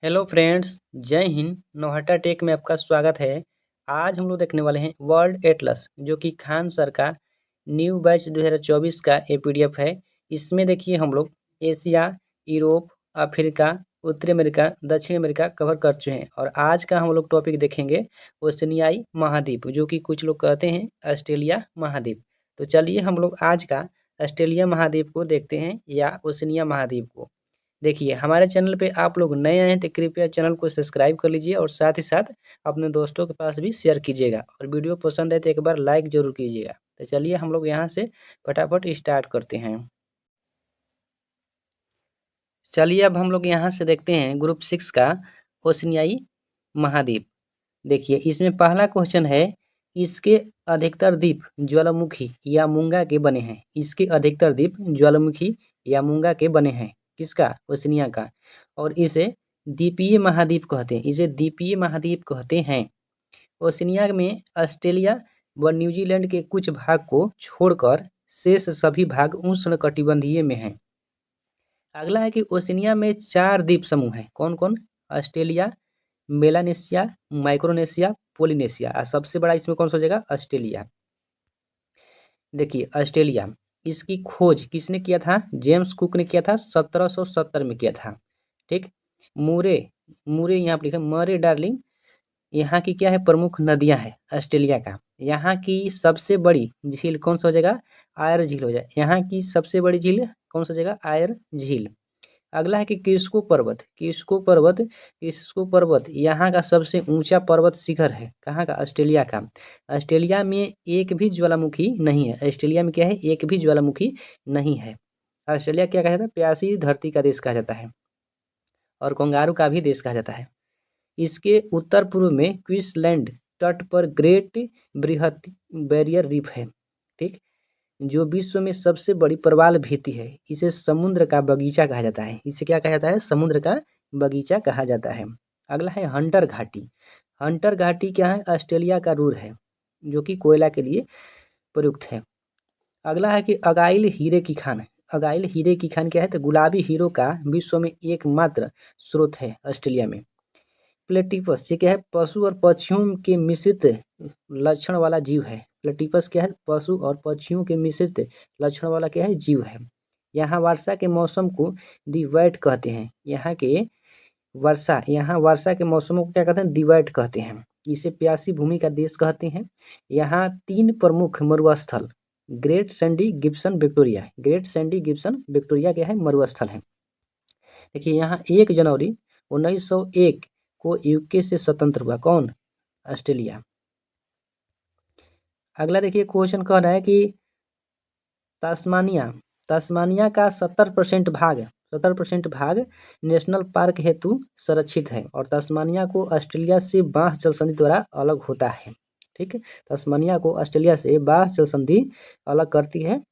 Hello friends, जय Hind. Nauhatta take में आपका स्वागत है। आज हम लोग देखने वाले हैं वर्ल्ड एटलस, जो कि खान सर का न्यू बैच 2024 का पीडीएफ है। इसमें देखिए हम लोग एशिया, यूरोप, अफ्रीका, उत्तरी अमेरिका, दक्षिण अमेरिका कवर कर चुके हैं। और आज का हम लोग टॉपिक देखेंगे ओशनियाई महाद्वीप, जो कि कुछ लोग कहते हैं ऑस्ट्रेलिया महाद्वीप। तो चलिए हम लोग आज का ऑस्ट्रेलिया महाद्वीप को देखते हैं या ओशनिया महाद्वीप को। देखिए, हमारे चैनल पे आप लोग नए आए हैं तो कृपया चैनल को सब्सक्राइब कर लीजिए और साथ ही साथ अपने दोस्तों के पास भी शेयर कीजिएगा। और वीडियो पसंद है तो एक बार लाइक जरूर कीजिएगा। तो चलिए हम लोग यहाँ से फटाफट स्टार्ट करते हैं। चलिए अब हम लोग यहाँ से देखते हैं ग्रुप 6 का ओशनियाई महाद्वीप। देखिए, इसमें पहला क्वेश्चन है, इसके अधिकतर द्वीप ज्वालामुखी या मूंगा के बने हैं। इसके अधिकतर द्वीप ज्वालामुखी या मूंगा के बने हैं। किसका? ओशनिया का। और इसे द्वीपीय महाद्वीप कहते हैं। इसे द्वीपीय महाद्वीप कहते हैं। ओशनिया में ऑस्ट्रेलिया व न्यूजीलैंड के कुछ भाग को छोड़कर शेष सभी भाग उष्णकटिबंधीय में हैं। अगला है कि ओशनिया में 4 द्वीप समूह हैं। कौन कौन? Australia, Melanesia, Micronesia, Polynesia. और सबसे बड़ा इसमें कौन सा हो जाएगा? ऑस्ट्रेलिया। देखिए, ऑस्ट्रेलिया, इसकी खोज किसने किया था? जेम्स कुक ने किया था, 1770 में किया था। ठीक। मूरे मूरे यहाँ पर लिखा, मरे डार्लिंग यहाँ की क्या है? प्रमुख नदियाँ हैं ऑस्ट्रेलिया का। यहाँ की सबसे बड़ी झील कौन सा हो जाएगा? आयर झील हो जाए। यहाँ की सबसे बड़ी झील कौन सा हो जाएगा? आयर झील। अगला है कि किस्को पर्वत यहाँ का सबसे ऊंचा पर्वत शिखर है। कहाँ का? ऑस्ट्रेलिया का। ऑस्ट्रेलिया में एक भी ज्वालामुखी नहीं है। ऑस्ट्रेलिया में क्या है? एक भी ज्वालामुखी नहीं है। ऑस्ट्रेलिया क्या कहा जाता है? प्यासी धरती का देश कहा जाता है और कंगारू का भी देश कहा जाता है। इसके उत्तर पूर्व में क्वींसलैंड तट पर ग्रेट बृहत बैरियर रीफ है। ठीक। जो विश्व में सबसे बड़ी प्रवाल भित्ति है। इसे समुद्र का बगीचा कहा जाता है। इसे क्या कहा जाता है? समुद्र का बगीचा कहा जाता है। अगला है हंटर घाटी। हंटर घाटी क्या है? ऑस्ट्रेलिया का रूर है, जो कि कोयला के लिए प्रयुक्त है। अगला है कि अगाइल हीरे की खान। अगाइल हीरे की खान क्या है? तो गुलाबी हीरो का विश्व में एकमात्र स्रोत है ऑस्ट्रेलिया में। प्लेटिपस, ये क्या है? पशु और पक्षियों के मिश्रित लक्षण वाला जीव है। प्लेटिपस क्या है? पशु और पक्षियों के मिश्रित लक्षण वाला क्या है? जीव है। यहाँ वर्षा के मौसम को दी वैट कहते हैं। यहाँ वर्षा के मौसमों को क्या कहते हैं? दी वैट कहते हैं। इसे प्यासी भूमि का देश कहते हैं। यहाँ 3 प्रमुख मरुस्थल, ग्रेट सैंडी गिब्सन विक्टोरिया क्या है? मरुस्थल है। देखिए, यहाँ 1 जनवरी 1901 को यूके से स्वतंत्र हुआ। कौन? ऑस्ट्रेलिया। अगला देखिए क्वेश्चन कह रहा है कि तस्मानिया का 70% भाग नेशनल पार्क हेतु संरक्षित है और तस्मानिया को ऑस्ट्रेलिया से बांस जल संधि द्वारा अलग होता है। ठीक है, तस्मानिया को ऑस्ट्रेलिया से बांस जल संधि अलग करती है।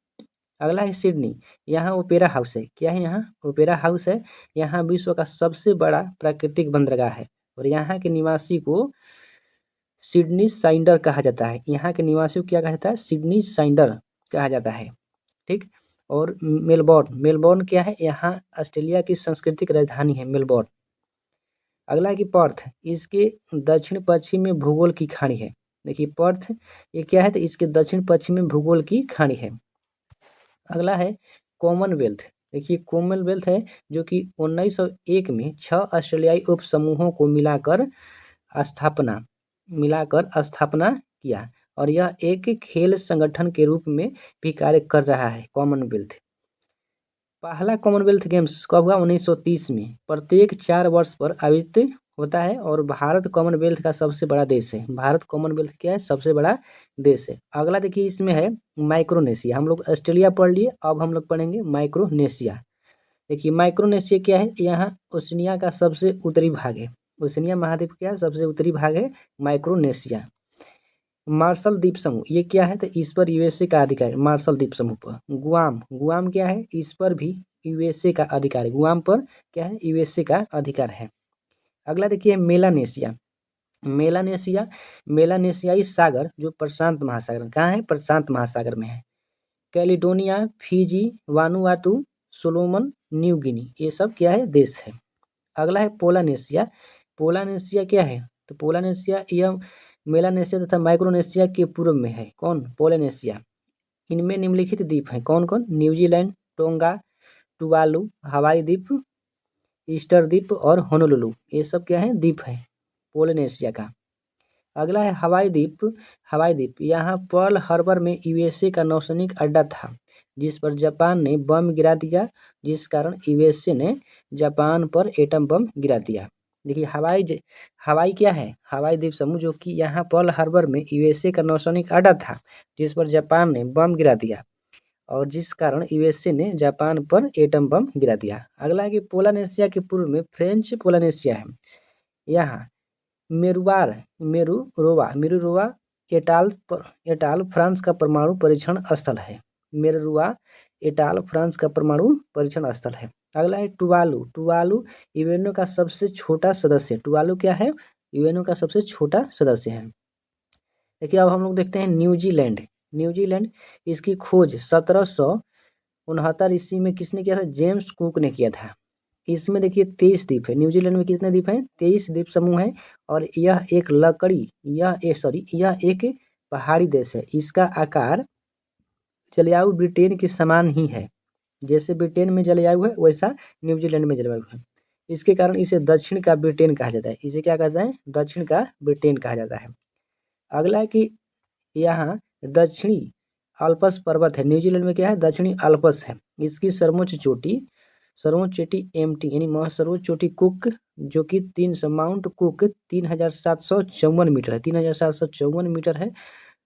अगला है सिडनी। यहाँ ओपेरा हाउस है। क्या है? यहाँ ओपेरा हाउस है। यहाँ विश्व का सबसे बड़ा प्राकृतिक बंदरगाह है और यहाँ के निवासी को सिडनी साइंडर कहा जाता है। यहाँ के निवासियों को क्या कहा जाता है? सिडनी साइंडर कहा जाता है। ठीक। और मेलबोर्न क्या है? यहाँ ऑस्ट्रेलिया की सांस्कृतिक राजधानी है मेलबोर्न। अगला है कि पर्थ, इसके दक्षिण पश्चिम में भूगोल की खाड़ी है। देखिए, पर्थ ये क्या है? तो इसके दक्षिण पश्चिम में भूगोल की खाड़ी है। अगला है कॉमनवेल्थ। देखिए, कॉमनवेल्थ है जो कि 1901 में 6 ऑस्ट्रेलियाई उप समूहों को मिलाकर स्थापना किया और यह एक खेल संगठन के रूप में भी कार्य कर रहा है। कॉमनवेल्थ, पहला कॉमनवेल्थ गेम्स कब हुआ? 1930 में। प्रत्येक 4 वर्ष पर आयोजित होता है और भारत कॉमनवेल्थ का सबसे बड़ा देश है। भारत कॉमनवेल्थ क्या है? सबसे बड़ा देश है। अगला देखिए, इसमें है माइक्रोनेशिया। हम लोग ऑस्ट्रेलिया पढ़ लिए, अब हम लोग पढ़ेंगे माइक्रोनेशिया। देखिए, माइक्रोनेशिया क्या है? यहाँ ओशनिया का सबसे उत्तरी भाग है। ओशनिया महाद्वीप क्या है? सबसे उत्तरी भाग है माइक्रोनेशिया। मार्शल द्वीप समूह, ये क्या है? तो इस पर यूएसए का अधिकार है। मार्शल द्वीप समूह पर गुआम क्या है? इस पर भी यूएसए का अधिकार है। गुआम पर क्या है? यूएसए का अधिकार है। अगला देखिए मेलानेशियाई सागर, जो प्रशांत महासागर, कहाँ है? प्रशांत महासागर में है। Caledonia, Fiji, Vanuatu, Solomon, New Guinea, ये सब क्या है? देश है। अगला है पोलानेशिया। पोलानेशिया क्या है? तो पोलानेशिया यह मेलानेशिया तथा माइक्रोनेशिया के पूर्व में है। कौन? पोलानेशिया। इनमें निम्नलिखित द्वीप हैं। कौन कौन? न्यूजीलैंड, टोंगा, टुवालू, हवाई द्वीप, ईस्टर द्वीप और होनोलुलु। ये सब क्या है? द्वीप है पोलिनेशिया का। अगला है हवाई द्वीप। हवाई द्वीप यहाँ पर्ल हार्बर में यूएसए का नौसैनिक अड्डा था, जिस पर जापान ने बम गिरा दिया, जिस कारण यूएसए ने जापान पर एटम बम गिरा दिया। देखिए हवाई क्या है? हवाई द्वीप समूह जो कि यहाँ पर्ल हार्बर में यूएसए का नौसैनिक अड्डा था, जिस पर जापान ने बम गिरा दिया और जिस कारण यूएसए ने जापान पर एटम बम गिरा दिया। अगला है कि पोलानेशिया के पूर्व में फ्रेंच पोलानेशिया है। यहाँ मेरुरोवा एटाल फ्रांस का परमाणु परीक्षण स्थल है। मेरुरोवा एटाल फ्रांस का परमाणु परीक्षण स्थल है। अगला है टुवालू। टुवालू यूएनओ का सबसे छोटा सदस्य। टुवालू क्या है? यूएनओ का सबसे छोटा सदस्य है। देखिए अब हम लोग देखते हैं न्यूजीलैंड। न्यूजीलैंड इसकी खोज 1769 ईस्वी में किसने किया था? जेम्स कुक ने किया था। इसमें देखिए 23 द्वीप है। न्यूजीलैंड में कितने द्वीप हैं? 23 द्वीप समूह है और यह एक पहाड़ी देश है। इसका आकार जलवायु ब्रिटेन के समान ही है। जैसे ब्रिटेन में जलवायु है वैसा न्यूजीलैंड में जलवायु है। इसके कारण इसे दक्षिण का ब्रिटेन कहा जाता है। इसे क्या कहता है? दक्षिण का ब्रिटेन कहा जाता है। अगला है कि यहाँ दक्षिणी आल्प्स पर्वत है। न्यूजीलैंड में क्या है? दक्षिणी आल्प्स है। इसकी सर्वोच्च चोटी एमटी यानी सर्वोच्च चोटी कुक जो कि माउंट कुक 3754 मीटर है। 3754 मीटर है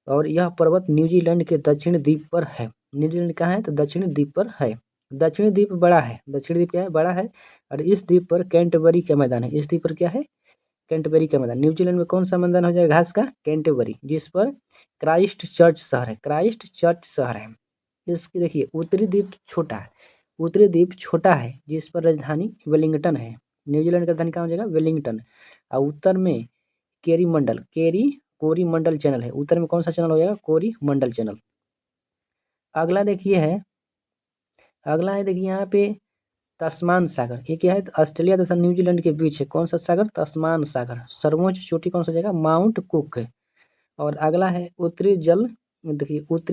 और यह पर्वत न्यूजीलैंड के दक्षिण द्वीप पर है। न्यूजीलैंड कहाँ है? तो दक्षिणी द्वीप पर है। दक्षिणी द्वीप बड़ा है। दक्षिणी द्वीप क्या है? बड़ा है और इस द्वीप पर कैंटरबरी का मैदान है। इस द्वीप पर क्या है? कैंटरबरी का मैदान। न्यूजीलैंड में कौन सा मैदान हो जाएगा घास का? कैंटरबरी, जिस पर क्राइस्ट चर्च शहर है। क्राइस्ट चर्च शहर है। इसकी देखिए उत्तरी द्वीप छोटा है जिस पर राजधानी वेलिंगटन है। न्यूजीलैंड का राजधानी कहाँ हो जाएगा? वेलिंगटन। और उत्तर में कोरी मंडल चैनल है। उत्तर में कौन सा चैनल हो जाएगा? कोरी मंडल चैनल। अगला है देखिए यहाँ पे तस्मान सागर। ये क्या है? ऑस्ट्रेलिया तथा न्यूजीलैंड के बीच है। कौन सा सागर? तस्मान सागर। सर्वोच्च चोटी कौन सा जाएगा? माउंट कुक है। और अगला है उत्तरी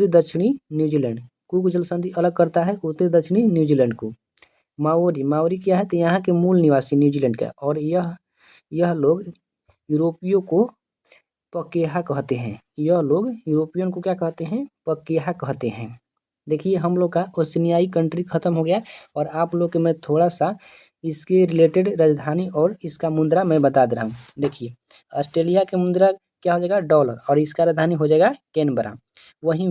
दक्षिणी न्यूजीलैंड। कुक जल संधि अलग करता है उत्तरी दक्षिणी न्यूजीलैंड को। माओरी क्या है? तो यहाँ के मूल निवासी न्यूजीलैंड का और यह लोग यूरोपियों को पकेहा कहते हैं। यह लोग यूरोपियन को क्या कहते हैं? पकेहा कहते हैं। देखिए हम लोग का ओशिनियाई कंट्री खत्म हो गया और आप लोग के मैं थोड़ा सा इसके रिलेटेड राजधानी और इसका मुद्रा मैं बता दे रहा हूँ। देखिए ऑस्ट्रेलिया के मुद्रा क्या हो जाएगा? डॉलर और इसका राजधानी हो जाएगा कैनबरा। वहीं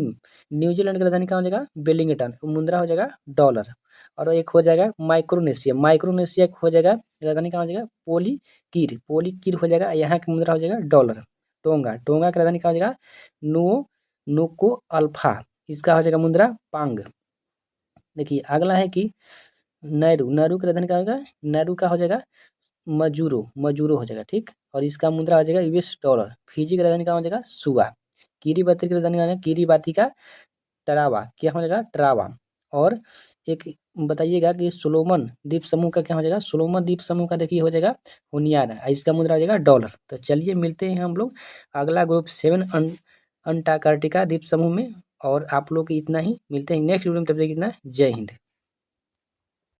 न्यूजीलैंड का राजधानी क्या हो जाएगा? वेलिंगटन। मुद्रा हो जाएगा डॉलर। और एक हो जाएगा माइक्रोनेशिया हो जाएगा राजधानी कहाँ हो जाएगा? पोलिकीर हो जाएगा। यहाँ की मुद्रा हो जाएगा डॉलर। टोंगा का राजधानी कहाँ हो जाएगा? नोको अल्फा। इसका हो जाएगा मुद्रा पांग। देखिए अगला है कि नैरू का राजधानी क्या होगा? नैरू का हो जाएगा मजूरो हो जाएगा। ठीक। और इसका मुद्रा हो जाएगा यूएस डॉलर। फिजी का राजधानी क्या हो जाएगा? सुआ। किरीबाती का राजधानी क्या हो जाएगा? किरीबाती का टरावा। क्या हो जाएगा? टरावा। और एक बताइएगा कि सोलोमन द्वीप समूह का क्या हो जाएगा? सोलोमन द्वीप समूह का देखिए हो जाएगा हुनियारा। इसका मुद्रा हो जाएगा डॉलर। तो चलिए मिलते हैं हम लोग अगला ग्रुप 7 अंटार्कटिका द्वीप समूह में। और आप लोग इतना ही, मिलते हैं नेक्स्ट वीडियो में। तब तक इतना, जय हिंद।